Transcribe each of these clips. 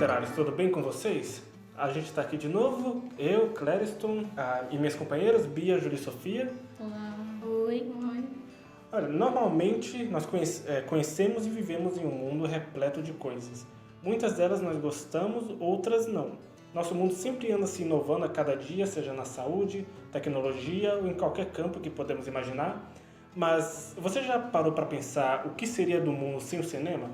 literários, tudo bem com vocês? A gente está aqui de novo, eu, Clériston, e minhas companheiras, Bia, Júlia e Sofia. Olá. Oi. Olha, normalmente nós conhecemos e vivemos em um mundo repleto de coisas. Muitas delas nós gostamos, outras não. Nosso mundo sempre anda se inovando a cada dia, seja na saúde, tecnologia ou em qualquer campo que podemos imaginar. Mas você já parou para pensar o que seria do mundo sem o cinema?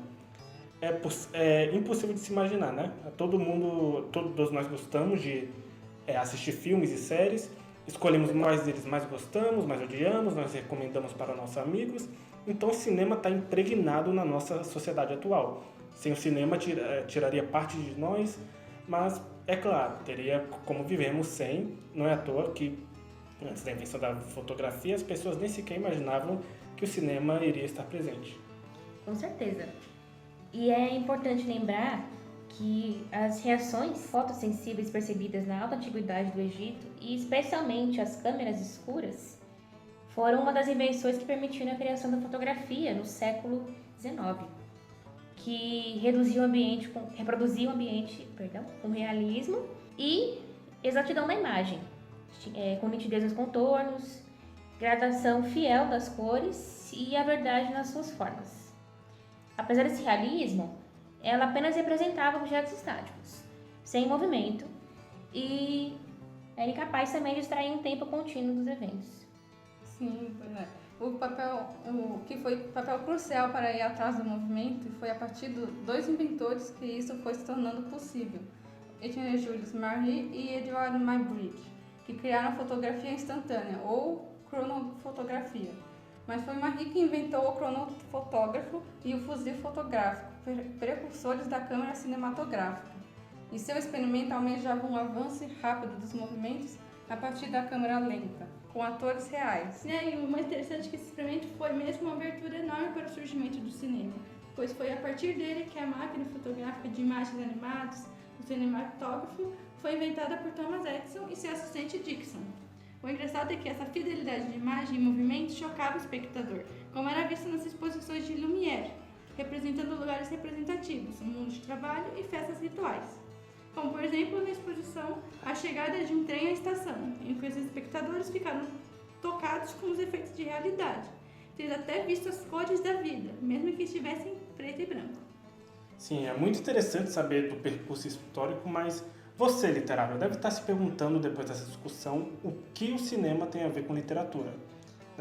É impossível de se imaginar, né? Todos nós gostamos de assistir filmes e séries, escolhemos quais deles mais gostamos, mais odiamos, nós recomendamos para nossos amigos. Então o cinema está impregnado na nossa sociedade atual. Sem o cinema tiraria parte de nós, mas é claro, teria como vivemos sem. Não é à toa que antes da invenção da fotografia as pessoas nem sequer imaginavam que o cinema iria estar presente. Com certeza. E é importante lembrar que as reações fotossensíveis percebidas na Alta Antiguidade do Egito, e especialmente as câmeras escuras, foram uma das invenções que permitiram a criação da fotografia no século XIX, que reproduzia o ambiente com realismo e exatidão da imagem, com nitidez nos contornos, gradação fiel das cores e a verdade nas suas formas. Apesar desse realismo, ela apenas representava objetos estáticos, sem movimento, e era incapaz também de extrair um tempo contínuo dos eventos. Sim, pois é. O que foi papel crucial para ir atrás do movimento, foi a partir de dois inventores que isso foi se tornando possível, Etienne Jules Marly e Edward Muybridge, que criaram a fotografia instantânea, ou cronofotografia. Mas foi Marly que inventou o cronofotógrafo e o fuzil fotográfico, precursores da câmera cinematográfica. E seu experimento almejava um avanço rápido dos movimentos a partir da câmera lenta, com atores reais. E o mais interessante é que esse experimento foi mesmo uma abertura enorme para o surgimento do cinema, pois foi a partir dele que a máquina fotográfica de imagens animadas, o cinematógrafo, foi inventada por Thomas Edison e seu assistente Dickson. O engraçado é que essa fidelidade de imagem e movimento chocava o espectador, como era visto nas exposições de Lumière, representando lugares representativos, o mundo de trabalho e festas rituais. Como, por exemplo, na exposição A Chegada de um Trem à Estação, em que os espectadores ficaram tocados com os efeitos de realidade, tendo até visto as cores da vida, mesmo que estivessem preto e branco. Sim, é muito interessante saber do percurso histórico, mas você, literário, deve estar se perguntando depois dessa discussão o que o cinema tem a ver com literatura.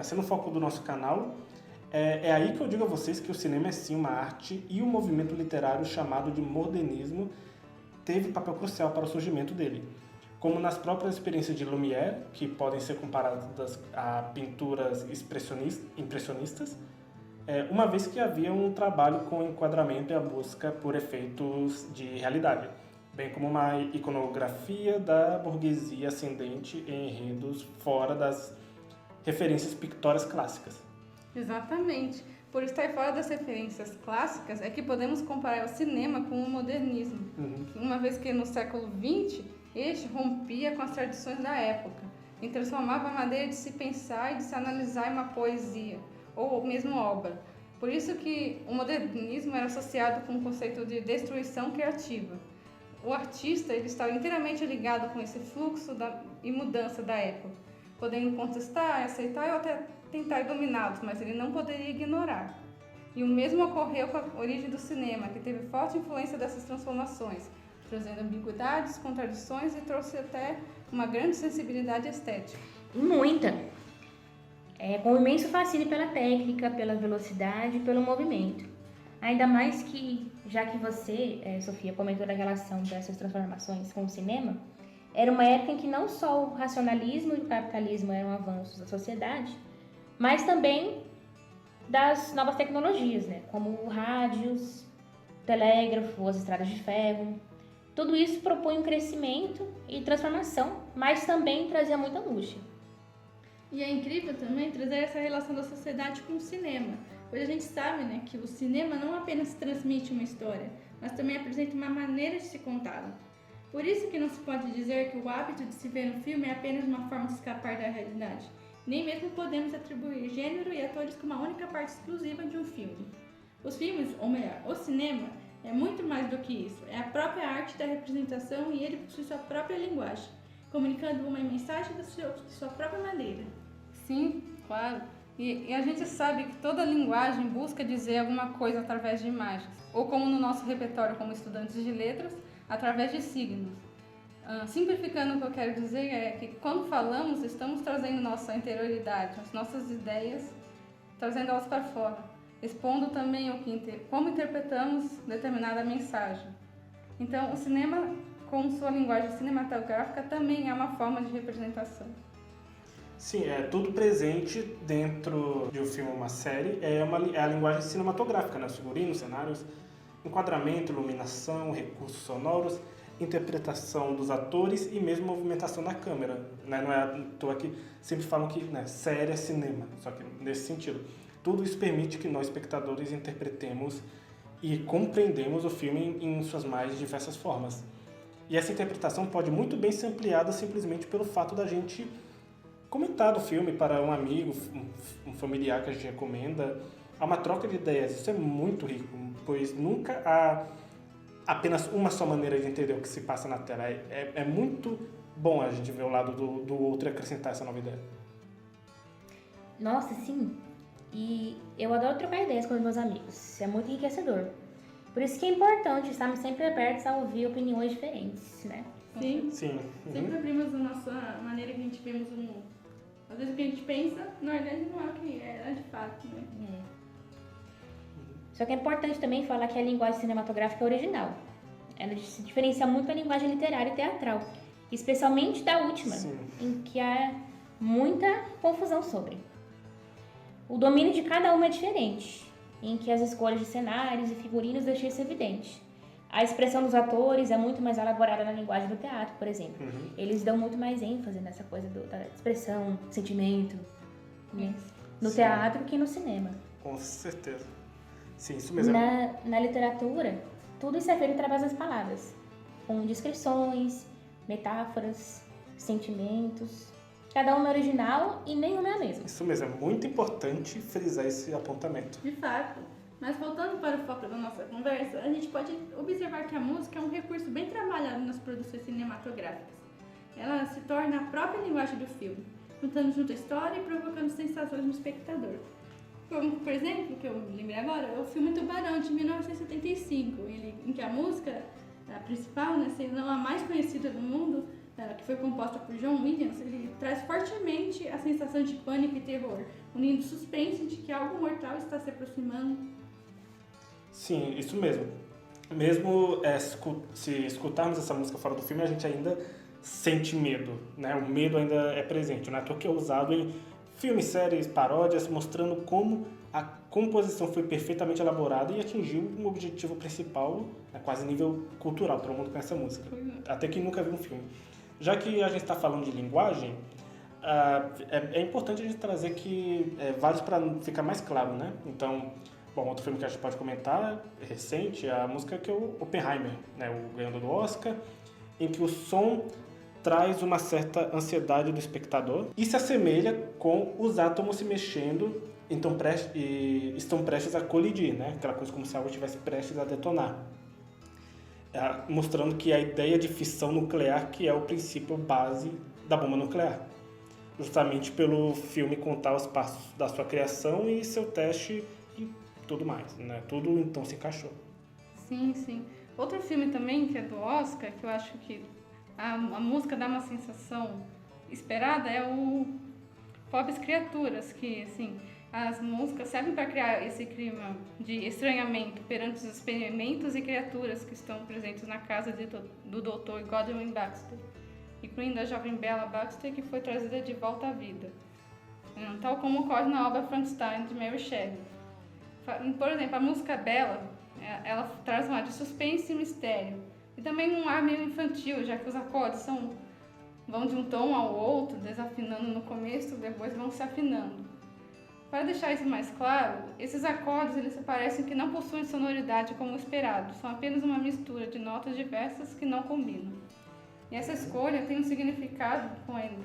Sendo o foco do nosso canal, é aí que eu digo a vocês que o cinema é sim uma arte e o movimento literário chamado de modernismo teve papel crucial para o surgimento dele. Como nas próprias experiências de Lumière, que podem ser comparadas a pinturas impressionistas, uma vez que havia um trabalho com enquadramento e a busca por efeitos de realidade, bem como uma iconografia da burguesia ascendente em enredos fora das referências pictóricas clássicas. Exatamente. Por estar fora das referências clássicas, é que podemos comparar o cinema com o modernismo, uma vez que no século XX, este rompia com as tradições da época e transformava a maneira de se pensar e de se analisar em uma poesia, ou mesmo obra. Por isso que o modernismo era associado com o conceito de destruição criativa. O artista ele estava inteiramente ligado com esse fluxo e mudança da época, podendo contestar, aceitar ou até tentar dominá-los, mas ele não poderia ignorar. E o mesmo ocorreu com a origem do cinema, que teve forte influência dessas transformações, trazendo ambiguidades, contradições e trouxe até uma grande sensibilidade estética. Muita! Com um imenso fascínio pela técnica, pela velocidade e pelo movimento. Ainda mais que, já que você, Sofia, comentou da relação dessas transformações com o cinema, era uma época em que não só o racionalismo e o capitalismo eram avanços da sociedade, mas também das novas tecnologias, como rádios, telégrafo, as estradas de ferro. Tudo isso propõe um crescimento e transformação, mas também trazia muita angústia. E é incrível também trazer essa relação da sociedade com o cinema, pois a gente sabe que o cinema não apenas transmite uma história, mas também apresenta uma maneira de se contá-la. Por isso que não se pode dizer que o hábito de se ver um filme é apenas uma forma de escapar da realidade. Nem mesmo podemos atribuir gênero e atores como a única parte exclusiva de um filme. Os filmes, ou melhor, o cinema, É muito mais do que isso. É a própria arte da representação e ele possui sua própria linguagem, comunicando uma mensagem de sua própria maneira. Sim, claro. E a gente sabe que toda linguagem busca dizer alguma coisa através de imagens, ou como no nosso repertório como estudantes de letras, através de signos. Simplificando, o que eu quero dizer é que quando falamos, estamos trazendo nossa interioridade, as nossas ideias, trazendo elas para fora, expondo também como interpretamos determinada mensagem. Então, o cinema, com sua linguagem cinematográfica, também é uma forma de representação. Sim, é tudo presente dentro de um filme ou uma série, é a linguagem cinematográfica, né? Os figurinos, cenários, enquadramento, iluminação, recursos sonoros, interpretação dos atores e mesmo movimentação da câmera, né? Não é à toa que sempre falam que, né, série é cinema, só que nesse sentido. Tudo isso permite que nós, espectadores, interpretemos e compreendemos o filme em suas mais diversas formas. E essa interpretação pode muito bem ser ampliada simplesmente pelo fato da gente comentar do filme para um amigo, um familiar que a gente recomenda. Há uma troca de ideias, isso é muito rico, pois nunca há apenas uma só maneira de entender o que se passa na tela. É muito bom a gente ver o lado do outro e acrescentar essa nova ideia. Nossa, sim. E eu adoro trocar ideias com os meus amigos. É muito enriquecedor. Por isso que é importante estarmos sempre abertos a ouvir opiniões diferentes, né? Sim. Sim. Sempre abrimos a nossa maneira que a gente vemos o mundo. Às vezes o que a gente pensa, na verdade, não é o que é de fato, né? Só que é importante também falar que a linguagem cinematográfica é original. Ela se diferencia muito da linguagem literária e teatral, especialmente da última, Sim. em que há muita confusão sobre. O domínio de cada uma é diferente, em que as escolhas de cenários e figurinos deixam isso evidente. A expressão dos atores é muito mais elaborada na linguagem do teatro, por exemplo. Eles dão muito mais ênfase nessa coisa da expressão, sentimento, né? No Sim. teatro que no cinema. Com certeza. Sim, isso mesmo. Na literatura, tudo isso é feito através das palavras, com descrições, metáforas, sentimentos. Cada uma é original e nenhuma é a mesma. Isso mesmo, é muito importante frisar esse apontamento. De fato. Mas voltando para o foco da nossa conversa, a gente pode observar que a música é um recurso bem trabalhado nas produções cinematográficas. Ela se torna a própria linguagem do filme, contando junto a história e provocando sensações no espectador. Como, por exemplo, que eu lembrei agora, é o filme Tubarão, de 1975, em que a música, a principal, né, sendo a mais conhecida do mundo, que foi composta por John Williams, ele traz fortemente a sensação de pânico e terror, unindo suspense de que algo mortal está se aproximando. Sim, isso mesmo. Mesmo se escutarmos essa música fora do filme, a gente ainda sente medo, né? O medo ainda é presente, não é à toa que é usado em filmes, séries, paródias, mostrando como a composição foi perfeitamente elaborada e atingiu um objetivo principal, quase nível cultural, todo mundo conhece a música, até quem nunca viu um filme. Já que a gente está falando de linguagem, é importante a gente trazer vários para ficar mais claro, né? Então, bom, outro filme que a gente pode comentar, recente, é a música que é o Oppenheimer, né? O ganhador do Oscar, em que o som traz uma certa ansiedade do espectador e se assemelha com os átomos se mexendo, então estão prestes a colidir, né? Aquela coisa como se algo estivesse prestes a detonar. Mostrando que a ideia de fissão nuclear que é o princípio base da bomba nuclear. Justamente pelo filme contar os passos da sua criação e seu teste e tudo mais, né? Tudo então se encaixou. Sim, sim. Outro filme também, que é do Oscar, que eu acho que a música dá uma sensação esperada, é o Pobres Criaturas, que, assim, as músicas servem para criar esse clima de estranhamento perante os experimentos e criaturas que estão presentes na casa do Dr. Godwin Baxter, incluindo a jovem Bella Baxter, que foi trazida de volta à vida, tal como ocorre na obra Frankenstein, de Mary Shelley. Por exemplo, a música Bella, ela traz um ar de suspense e mistério, e também um ar meio infantil, já que os acordes vão de um tom ao outro, desafinando no começo, depois vão se afinando. Para deixar isso mais claro, esses acordes eles parecem que não possuem sonoridade como esperado, são apenas uma mistura de notas diversas que não combinam. E essa escolha tem um significado,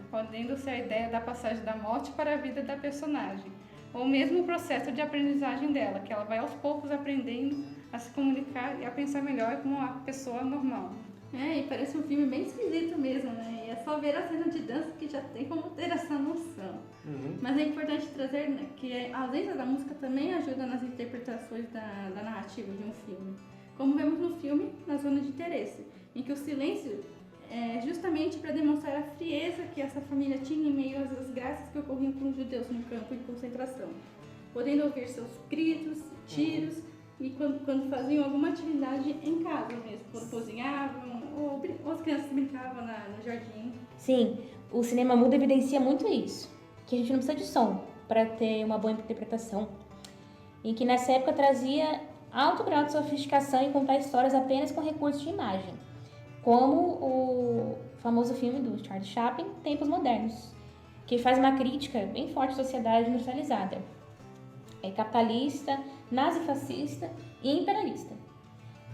podendo ser a ideia da passagem da morte para a vida da personagem, ou mesmo o processo de aprendizagem dela, que ela vai aos poucos aprendendo a se comunicar e a pensar melhor como uma pessoa normal. E parece um filme bem esquisito mesmo, né? E é só ver a cena de dança que já tem como ter essa noção. Mas é importante trazer, né, que a ausência da música também ajuda nas interpretações da narrativa de um filme. Como vemos no filme, Na Zona de Interesse, em que o silêncio é justamente para demonstrar a frieza que essa família tinha em meio às desgraças que ocorriam com os judeus no campo de concentração, podendo ouvir seus gritos, tiros, e quando faziam alguma atividade em casa mesmo, quando cozinhavam, ou as crianças brincavam no jardim. Sim, o cinema mudo evidencia muito isso, que a gente não precisa de som para ter uma boa interpretação, e que nessa época trazia alto grau de sofisticação e contar histórias apenas com recursos de imagem, como o famoso filme do Charlie Chaplin, Tempos Modernos, que faz uma crítica bem forte à sociedade industrializada, capitalista, nazifascista e imperialista.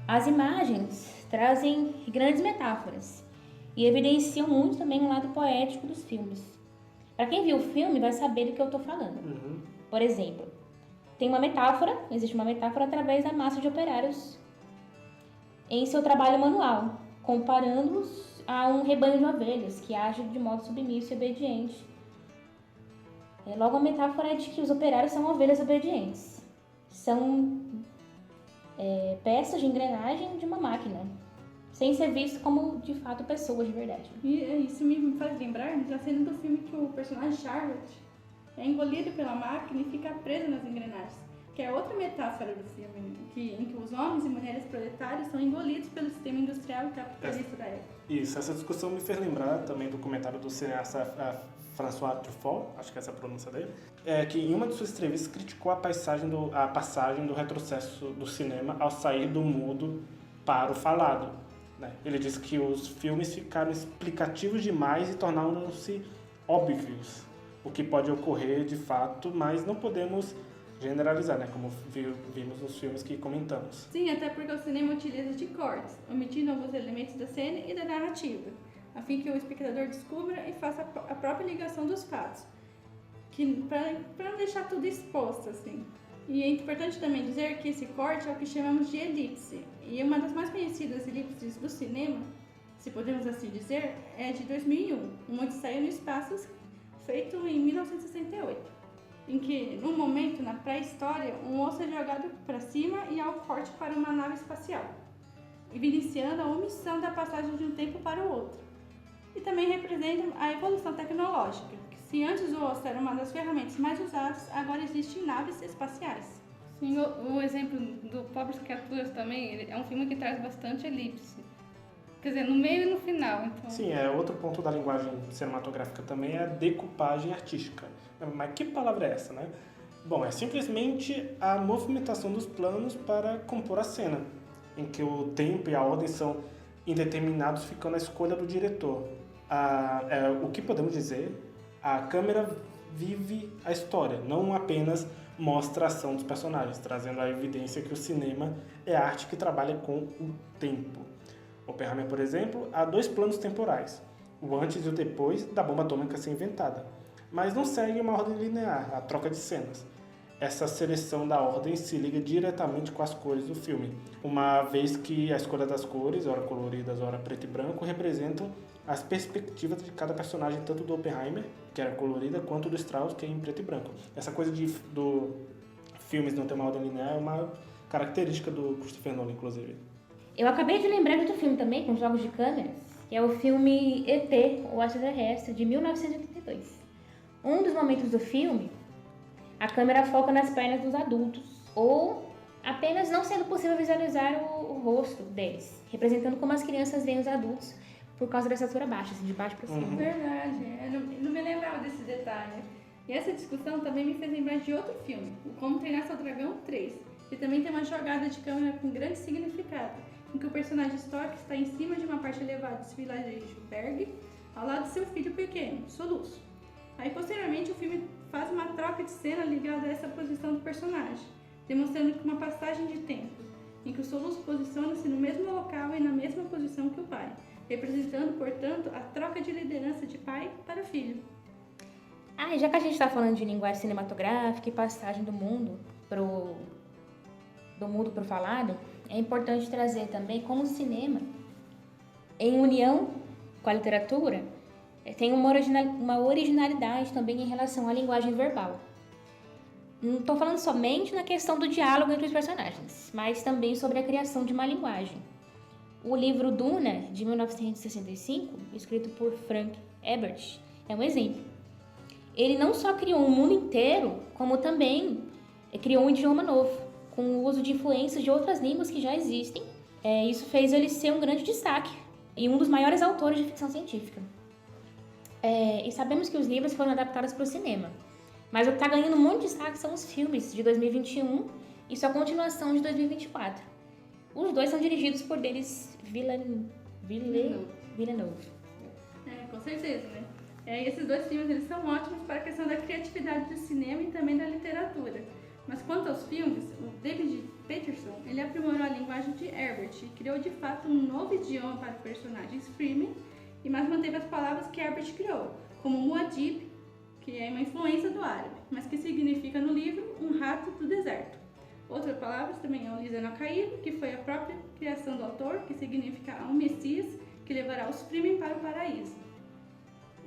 As imagens trazem grandes metáforas e evidenciam muito também o lado poético dos filmes. Para quem viu o filme vai saber do que eu estou falando. Por exemplo, existe uma metáfora através da massa de operários em seu trabalho manual, comparando-os a um rebanho de ovelhas que age de modo submisso e obediente. Logo, a metáfora é de que os operários são ovelhas obedientes. São peças de engrenagem de uma máquina, sem ser visto como, de fato, pessoas de verdade. E isso me faz lembrar da cena do filme que o personagem Charlotte é engolido pela máquina e fica preso nas engrenagens, que é outra metáfora do filme, em que os homens e mulheres proletários são engolidos pelo sistema industrial e capitalista da época. Isso, essa discussão me fez lembrar também do comentário do cineasta François Truffaut, acho que essa é a pronúncia dele, que em uma de suas entrevistas criticou a passagem do retrocesso do cinema ao sair do mudo para o falado. Né? Ele disse que os filmes ficaram explicativos demais e tornaram-se óbvios, o que pode ocorrer de fato, mas não podemos generalizar, né? Como vimos nos filmes que comentamos. Sim, até porque o cinema utiliza de cortes, omitindo alguns elementos da cena e da narrativa, a fim que o espectador descubra e faça a própria ligação dos fatos, para não deixar tudo exposto, assim. E é importante também dizer que esse corte é o que chamamos de elipse, e uma das mais conhecidas elipses do cinema, se podemos assim dizer, é de 2001, uma Odisseia no Espaço, feito em 1968. Em que, num momento na pré-história, um osso é jogado para cima e há o corte para uma nave espacial, evidenciando a omissão da passagem de um tempo para o outro. E também representa a evolução tecnológica, que se antes o osso era uma das ferramentas mais usadas, agora existem naves espaciais. Sim, o exemplo do Pobres Criaturas também é um filme que traz bastante elipse. Quer dizer, no meio e no final. Então... Sim, outro ponto da linguagem cinematográfica também é a decupagem artística. Mas que palavra é essa, né? Bom, é simplesmente a movimentação dos planos para compor a cena, em que o tempo e a ordem são indeterminados, ficando à escolha do diretor. O que podemos dizer? A câmera vive a história, não apenas mostra a ação dos personagens, trazendo a evidência que o cinema é a arte que trabalha com o tempo. Oppenheimer, por exemplo, há 2 planos temporais, o antes e o depois da bomba atômica ser inventada, mas não segue uma ordem linear, a troca de cenas. Essa seleção da ordem se liga diretamente com as cores do filme, uma vez que a escolha das cores, ora coloridas, ora preto e branco, representam as perspectivas de cada personagem, tanto do Oppenheimer, que era colorida, quanto do Strauss, que é em preto e branco. Essa coisa do filmes não ter uma ordem linear é uma característica do Christopher Nolan, inclusive. Eu acabei de lembrar de outro filme também, com jogos de câmeras, que é o filme ET, o Extraterrestre, de 1982. Um dos momentos do filme, a câmera foca nas pernas dos adultos, ou apenas não sendo possível visualizar o rosto deles, representando como as crianças veem os adultos por causa da estatura baixa, assim, de baixo para cima. Verdade, eu não me lembrava desse detalhe. E essa discussão também me fez lembrar de outro filme, o Como Treinar Seu Dragão 3, que também tem uma jogada de câmera com grande significado, em que o personagem Stork está em cima de uma parte elevada desse vilarejo Berg, ao lado de seu filho pequeno, Soluço. Aí, posteriormente, o filme faz uma troca de cena ligada a essa posição do personagem, demonstrando que uma passagem de tempo, em que o Soluço posiciona-se no mesmo local e na mesma posição que o pai, representando, portanto, a troca de liderança de pai para filho. Ah, e já que a gente está falando de linguagem cinematográfica e passagem do mundo pro falado, é importante trazer também como o cinema, em união com a literatura, tem uma originalidade também em relação à linguagem verbal. Não estou falando somente na questão do diálogo entre os personagens, mas também sobre a criação de uma linguagem. O livro Duna, de 1965, escrito por Frank Herbert, é um exemplo. Ele não só criou um mundo inteiro, como também criou um idioma novo, com o uso de influências de outras línguas que já existem. Isso fez ele ser um grande destaque e um dos maiores autores de ficção científica. E sabemos que os livros foram adaptados para o cinema, mas o que está ganhando muito destaque são os filmes de 2021 e sua continuação de 2024. Os dois são dirigidos por Denis Villeneuve. Com certeza, né? E esses dois filmes eles são ótimos para a questão da criatividade do cinema e também da literatura. Mas quanto aos filmes, o David Peterson ele aprimorou a linguagem de Herbert e criou de fato um novo idioma para personagens Freeman, mas manteve as palavras que Herbert criou, como Muad'Dib, que é uma influência do árabe, mas que significa no livro um rato do deserto. Outras palavras também é o Lisano Caído, que foi a própria criação do autor, que significa um Messias que levará os Freeman para o paraíso.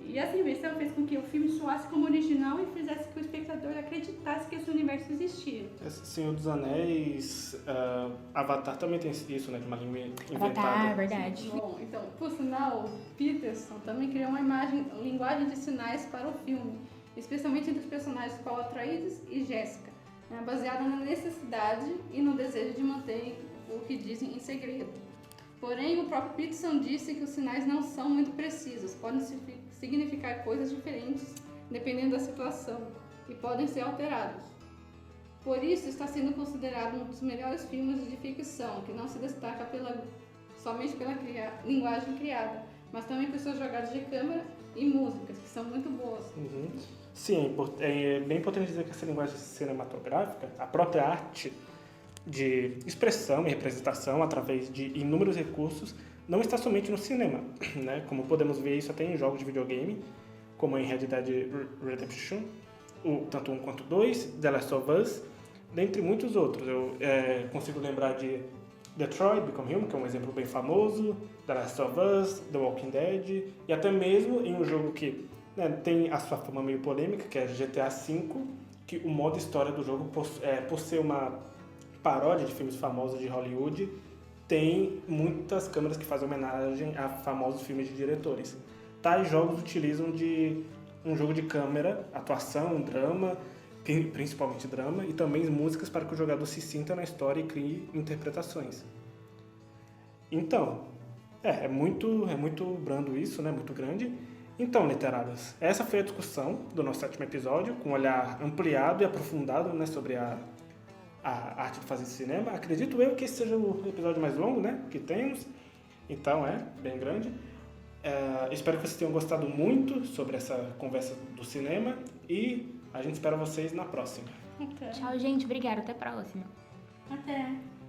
E essa invenção fez com que o filme soasse como original e fizesse que o espectador acreditasse que esse universo existia. Senhor dos Anéis, Avatar também tem isso, né? De uma língua inventada. Avatar, verdade. Bom, então, por sinal, Peterson também criou uma linguagem de sinais para o filme, especialmente entre os personagens Paul Atreides e Jéssica, né, baseada na necessidade e no desejo de manter o que dizem em segredo. Porém, o próprio Peterson disse que os sinais não são muito precisos, podem significar coisas diferentes dependendo da situação e podem ser alterados. Por isso, está sendo considerado um dos melhores filmes de ficção, que não se destaca somente pela linguagem criada, mas também por suas jogadas de câmera e músicas, que são muito boas. Uhum. Sim, é bem importante dizer que essa linguagem cinematográfica, a própria arte de expressão e representação através de inúmeros recursos, não está somente no cinema, né? Como podemos ver isso até em jogos de videogame, como em Red Dead Redemption, tanto 1 quanto 2, The Last of Us, dentre muitos outros. Eu consigo lembrar de Detroit Become Human, que é um exemplo bem famoso, The Last of Us, The Walking Dead, e até mesmo em um jogo que tem a sua fama meio polêmica, que é GTA V, que o modo história do jogo, por ser uma paródia de filmes famosos de Hollywood, tem muitas câmeras que fazem homenagem a famosos filmes de diretores. Tais jogos utilizam de um jogo de câmera, atuação, drama, principalmente drama, e também músicas para que o jogador se sinta na história e crie interpretações. Então, é muito brando isso, né? Muito grande. Então, literadas, essa foi a discussão do nosso 7º episódio, com um olhar ampliado e aprofundado, né, sobre a arte de fazer cinema. Acredito eu que esse seja o episódio mais longo, né, que temos. Então, bem grande. Espero que vocês tenham gostado muito sobre essa conversa do cinema e a gente espera vocês na próxima. Tchau, gente. Obrigada. Até a próxima. Até!